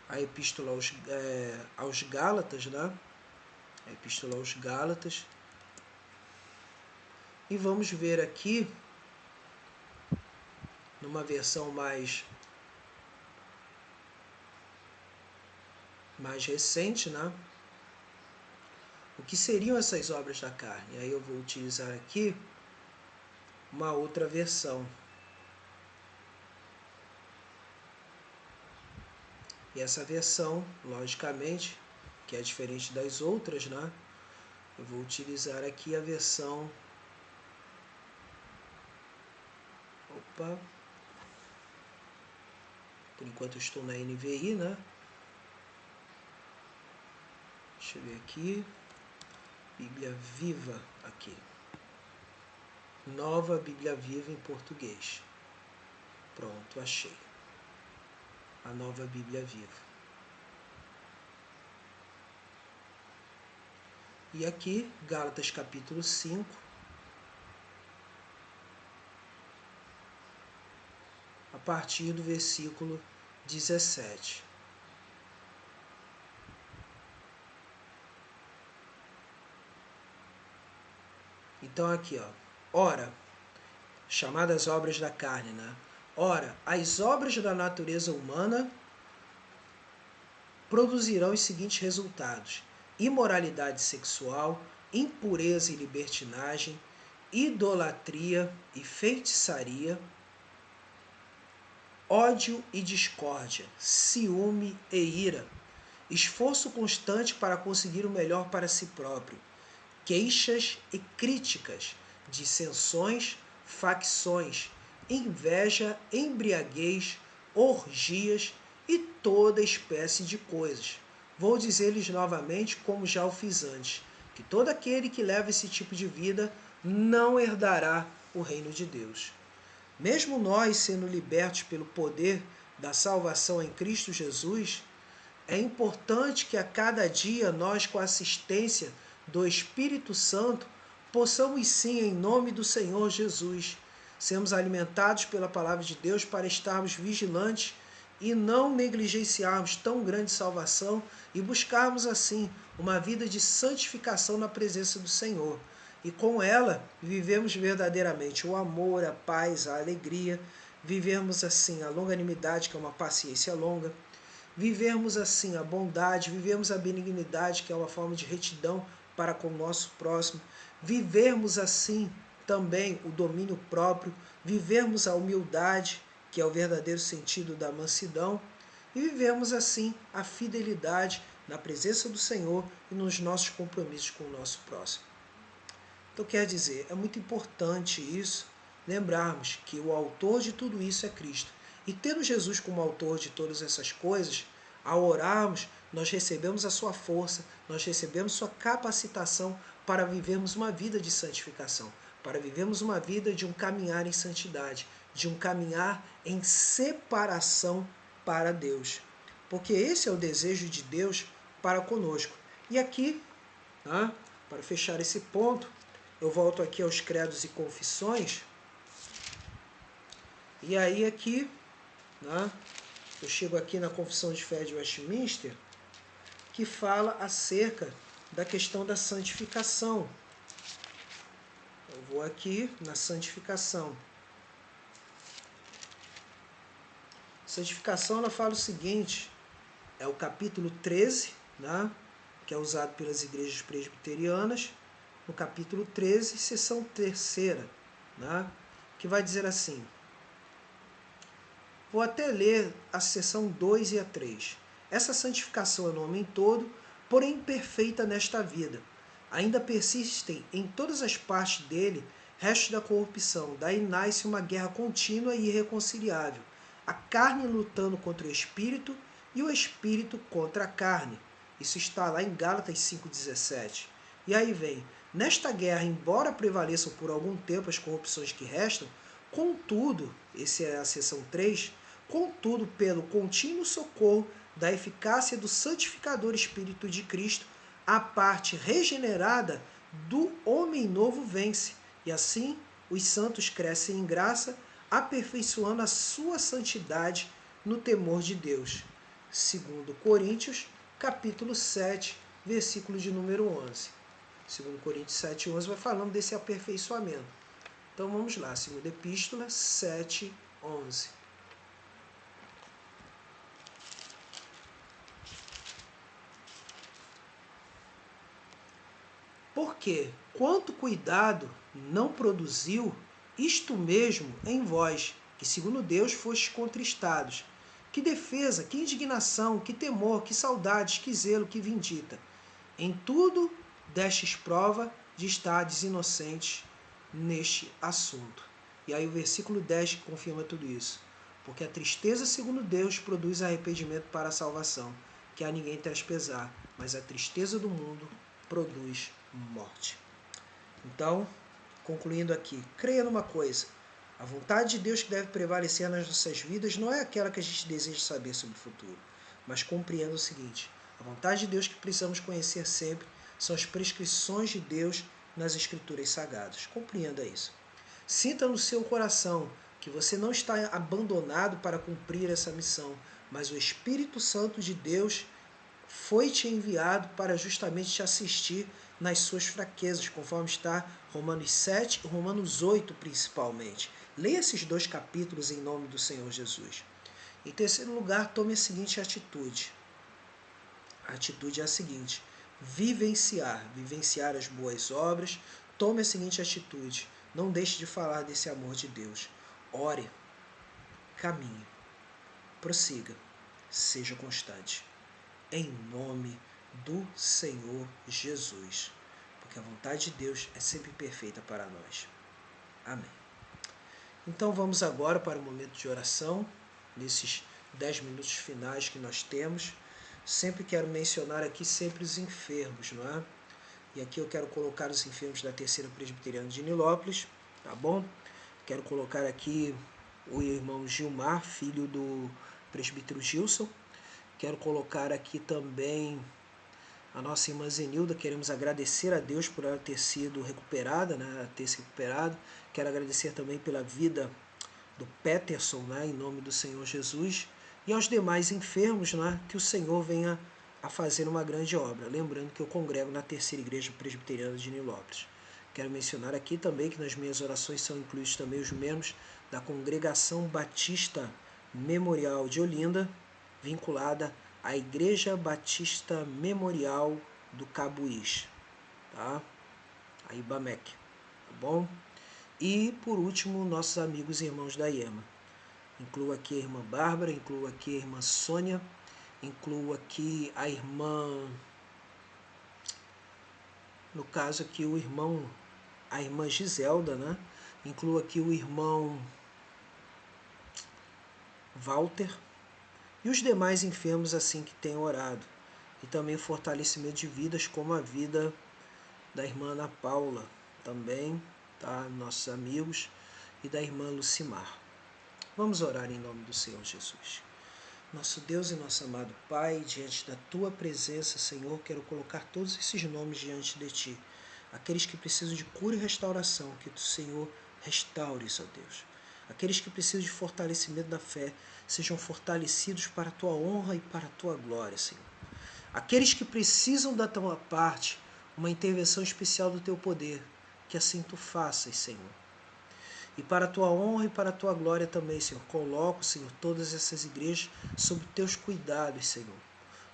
A Epístola aos Gálatas, né? A Epístola aos Gálatas. E vamos ver aqui, numa versão mais recente, né? O que seriam essas obras da carne? E aí eu vou utilizar aqui uma outra versão. E essa versão, logicamente, que é diferente das outras, né? Eu vou utilizar aqui a versão... Opa! Por enquanto eu estou na NVI, né? Deixa eu ver aqui. Bíblia Viva aqui. Nova Bíblia Viva em português. Pronto, achei. A Nova Bíblia Viva. E aqui, Gálatas capítulo 5. A partir do versículo 17. Então aqui, ó. Ora, chamadas obras da carne, né? Ora, as obras da natureza humana produzirão os seguintes resultados: imoralidade sexual, impureza e libertinagem, idolatria e feitiçaria, ódio e discórdia, ciúme e ira, esforço constante para conseguir o melhor para si próprio. queixas e críticas, dissensões, facções, inveja, embriaguez, orgias e toda espécie de coisas. Vou dizer-lhes novamente, como já o fiz antes, que todo aquele que leva esse tipo de vida não herdará o reino de Deus. Mesmo nós, sendo libertos pelo poder da salvação em Cristo Jesus, é importante que a cada dia nós, com a assistência do Espírito Santo, possamos sim, em nome do Senhor Jesus, sermos alimentados pela palavra de Deus para estarmos vigilantes e não negligenciarmos tão grande salvação e buscarmos assim uma vida de santificação na presença do Senhor. E com ela vivemos verdadeiramente o amor, a paz, a alegria, vivemos assim a longanimidade, que é uma paciência longa, vivermos assim a bondade, vivemos a benignidade, que é uma forma de retidão para com o nosso próximo, vivermos assim também o domínio próprio, vivermos a humildade, que é o verdadeiro sentido da mansidão, e vivemos assim a fidelidade na presença do Senhor e nos nossos compromissos com o nosso próximo. Então quer dizer, é muito importante isso, lembrarmos que o autor de tudo isso é Cristo. E tendo Jesus como autor de todas essas coisas, ao orarmos, nós recebemos a sua força, nós recebemos sua capacitação para vivermos uma vida de santificação, para vivermos uma vida de um caminhar em santidade, de um caminhar em separação para Deus. Porque esse é o desejo de Deus para conosco. E aqui, para fechar esse ponto, eu volto aqui aos credos e confissões. E aí aqui, eu chego aqui na Confissão de Fé de Westminster, que fala acerca da questão da santificação. Eu vou aqui na santificação. Santificação, ela fala o seguinte, é o capítulo 13, que é usado pelas igrejas presbiterianas, no capítulo 13, seção 3ª, que vai dizer assim, vou até ler a seção 2 e a 3. Essa santificação é no homem todo, porém imperfeita nesta vida. Ainda persistem em todas as partes dele restos da corrupção. Daí nasce uma guerra contínua e irreconciliável. A carne lutando contra o espírito e o espírito contra a carne. Isso está lá em Gálatas 5,17. E aí vem, nesta guerra, embora prevaleçam por algum tempo as corrupções que restam, contudo, essa é a seção 3, contudo, pelo contínuo socorro da eficácia do santificador Espírito de Cristo, a parte regenerada do homem novo vence, e assim os santos crescem em graça, aperfeiçoando a sua santidade no temor de Deus. 2 Coríntios, capítulo 7, versículo de número 11. 2 Coríntios 7, 11 vai falando desse aperfeiçoamento. Então vamos lá, 2ª Epístola 7, 11. Porque, quanto cuidado não produziu, isto mesmo em vós, que segundo Deus fostes contristados. Que defesa, que indignação, que temor, que saudades, que zelo, que vindita. Em tudo destes prova de estardes inocentes neste assunto. E aí o versículo 10 confirma tudo isso. Porque a tristeza, segundo Deus, produz arrependimento para a salvação, que a ninguém traz pesar, mas a tristeza do mundo produz morte. Então, concluindo aqui, creia numa coisa, a vontade de Deus que deve prevalecer nas nossas vidas não é aquela que a gente deseja saber sobre o futuro, mas compreenda o seguinte, a vontade de Deus que precisamos conhecer sempre são as prescrições de Deus nas Escrituras Sagradas. Compreenda isso. Sinta no seu coração que você não está abandonado para cumprir essa missão, mas o Espírito Santo de Deus foi te enviado para justamente te assistir nas suas fraquezas, conforme está Romanos 7 e Romanos 8 principalmente. Leia esses 2 capítulos em nome do Senhor Jesus. Em terceiro lugar, tome a seguinte atitude. A atitude é a seguinte, vivenciar as boas obras. Tome a seguinte atitude, não deixe de falar desse amor de Deus. Ore, caminhe, prossiga, seja constante. Em nome do Senhor Jesus. porque a vontade de Deus é sempre perfeita para nós. Amém. Então vamos agora para o momento de oração, nesses 10 minutos finais que nós temos. Sempre quero mencionar aqui sempre os enfermos, não é? E aqui eu quero colocar os enfermos da Terceira Presbiteriana de Nilópolis, tá bom? Quero colocar aqui o irmão Gilmar, filho do presbítero Gilson. Quero colocar aqui também a nossa irmã Zenilda. Queremos agradecer a Deus por ela ter sido recuperada, né? Ter se recuperado. Quero agradecer também pela vida do Peterson, né? Em nome do Senhor Jesus. E aos demais enfermos, né? Que o Senhor venha a fazer uma grande obra. Lembrando que eu congrego na Terceira Igreja Presbiteriana de Nilópolis. Quero mencionar aqui também que nas minhas orações são incluídos também os membros da Congregação Batista Memorial de Olinda, vinculada à Igreja Batista Memorial do Cabuís, tá? A IBAMEC, tá bom? E, por último, nossos amigos e irmãos da IEMA. Incluo aqui a irmã Bárbara, incluo aqui a irmã Sônia, incluo aqui a irmã... No caso aqui o irmão, a irmã Giselda, né? Incluo aqui o irmão Walter e os demais enfermos assim que têm orado. E também fortalecimento de vidas como a vida da irmã Ana Paula, também, tá? Nossos amigos, e da irmã Lucimar. Vamos orar em nome do Senhor Jesus. Nosso Deus e nosso amado Pai, diante da Tua presença, Senhor, quero colocar todos esses nomes diante de Ti. Aqueles que precisam de cura e restauração, que o Senhor restaure-os, ó Deus. Aqueles que precisam de fortalecimento da fé, sejam fortalecidos para a Tua honra e para a Tua glória, Senhor. Aqueles que precisam da Tua parte, uma intervenção especial do Teu poder, que assim Tu faças, Senhor. E para a Tua honra e para a Tua glória também, Senhor, coloco, Senhor, todas essas igrejas sob Teus cuidados, Senhor.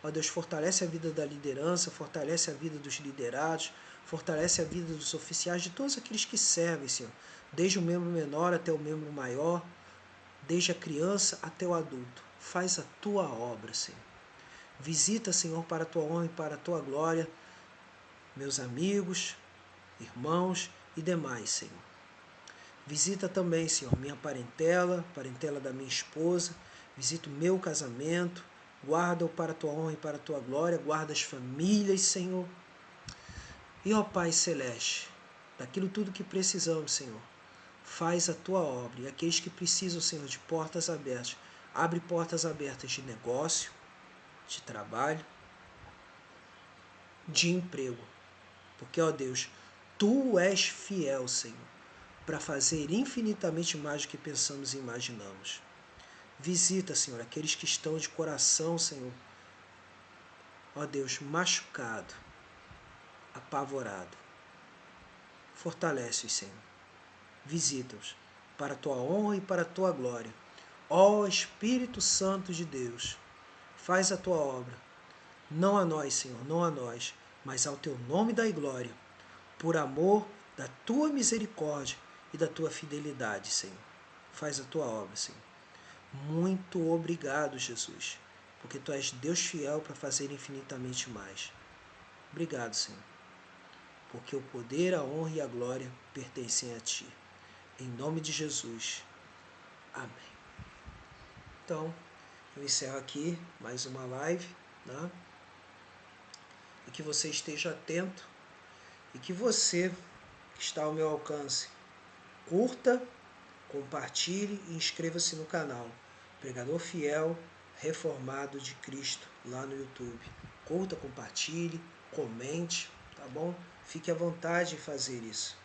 Ó Deus, fortalece a vida da liderança, fortalece a vida dos liderados, fortalece a vida dos oficiais, de todos aqueles que servem, Senhor, desde o membro menor até o membro maior, desde a criança até o adulto. Faz a Tua obra, Senhor. Visita, Senhor, para a Tua honra e para a Tua glória, meus amigos, irmãos e demais, Senhor. Visita também, Senhor, minha parentela, parentela da minha esposa. Visita o meu casamento. Guarda-o para a Tua honra e para a Tua glória. Guarda as famílias, Senhor. E, ó Pai Celeste, daquilo tudo que precisamos, Senhor, faz a Tua obra. E aqueles que precisam, Senhor, de portas abertas, abre portas abertas de negócio, de trabalho, de emprego. Porque, ó Deus, Tu és fiel, Senhor, para fazer infinitamente mais do que pensamos e imaginamos. Visita, Senhor, aqueles que estão de coração, Senhor, ó Deus, machucado, apavorado. Fortalece-os, Senhor. Visita-os para a Tua honra e para a Tua glória. Ó Espírito Santo de Deus, faz a Tua obra, não a nós, Senhor, não a nós, mas ao Teu nome dai glória, por amor da Tua misericórdia e da Tua fidelidade, Senhor. Faz a Tua obra, Senhor. Muito obrigado, Jesus, porque Tu és Deus fiel para fazer infinitamente mais. Obrigado, Senhor, porque o poder, a honra e a glória pertencem a Ti. Em nome de Jesus. Amém. Então, eu encerro aqui mais uma live, né? E que você esteja atento e que você, que está ao meu alcance, curta, compartilhe e inscreva-se no canal Pregador Fiel Reformado de Cristo lá no YouTube. Curta, compartilhe, comente, tá bom? Fique à vontade em fazer isso.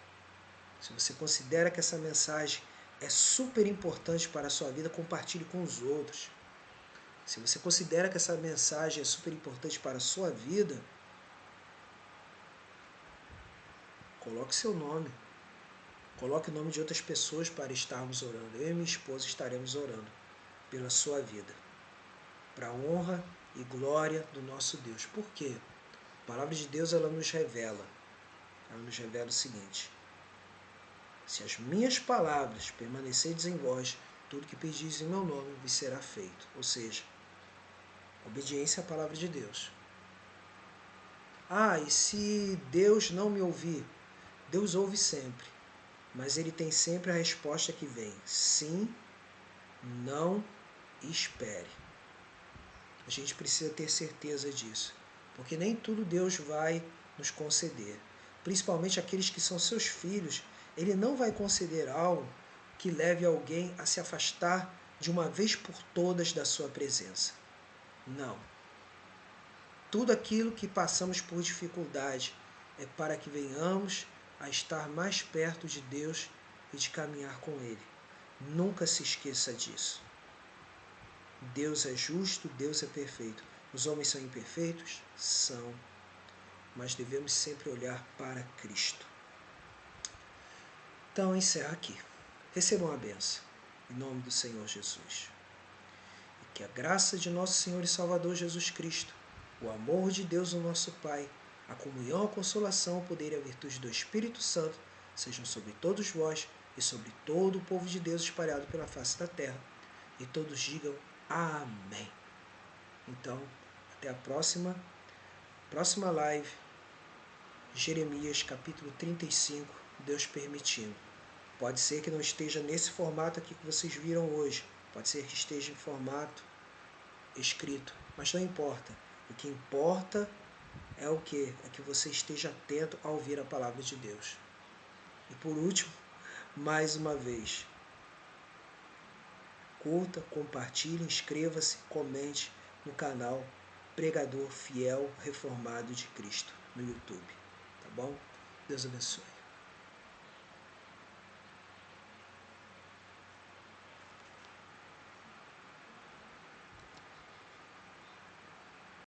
Se você considera que essa mensagem é super importante para a sua vida, compartilhe com os outros. Se você considera que essa mensagem é super importante para a sua vida, coloque seu nome. Coloque o nome de outras pessoas para estarmos orando. Eu e minha esposa estaremos orando pela sua vida, para a honra e glória do nosso Deus. Por quê? A palavra de Deus ela nos revela o seguinte: se as minhas palavras permanecerem em vós, tudo que pedis em meu nome vos será feito. Ou seja, obediência à palavra de Deus. E se Deus não me ouvir? Deus ouve sempre, mas Ele tem sempre a resposta que vem: sim, não, espere. A gente precisa ter certeza disso, porque nem tudo Deus vai nos conceder. Principalmente aqueles que são seus filhos, Ele não vai conceder algo que leve alguém a se afastar de uma vez por todas da sua presença. Não. Tudo aquilo que passamos por dificuldade é para que venhamos a estar mais perto de Deus e de caminhar com Ele. Nunca se esqueça disso. Deus é justo, Deus é perfeito. Os homens são imperfeitos? São. Mas devemos sempre olhar para Cristo. Então, encerro aqui. Recebam a bênção, em nome do Senhor Jesus. E que a graça de nosso Senhor e Salvador Jesus Cristo, o amor de Deus, o nosso Pai, a comunhão, a consolação, o poder e a virtude do Espírito Santo sejam sobre todos vós e sobre todo o povo de Deus espalhado pela face da terra. E todos digam amém. Então, até a próxima live, Jeremias capítulo 35, Deus permitindo. Pode ser que não esteja nesse formato aqui que vocês viram hoje. Pode ser que esteja em formato escrito. Mas não importa. O que importa é o quê? É que você esteja atento a ouvir a palavra de Deus. E por último, mais uma vez, curta, compartilhe, inscreva-se, comente no canal Pregador Fiel Reformado de Cristo no YouTube. Tá bom? Deus abençoe.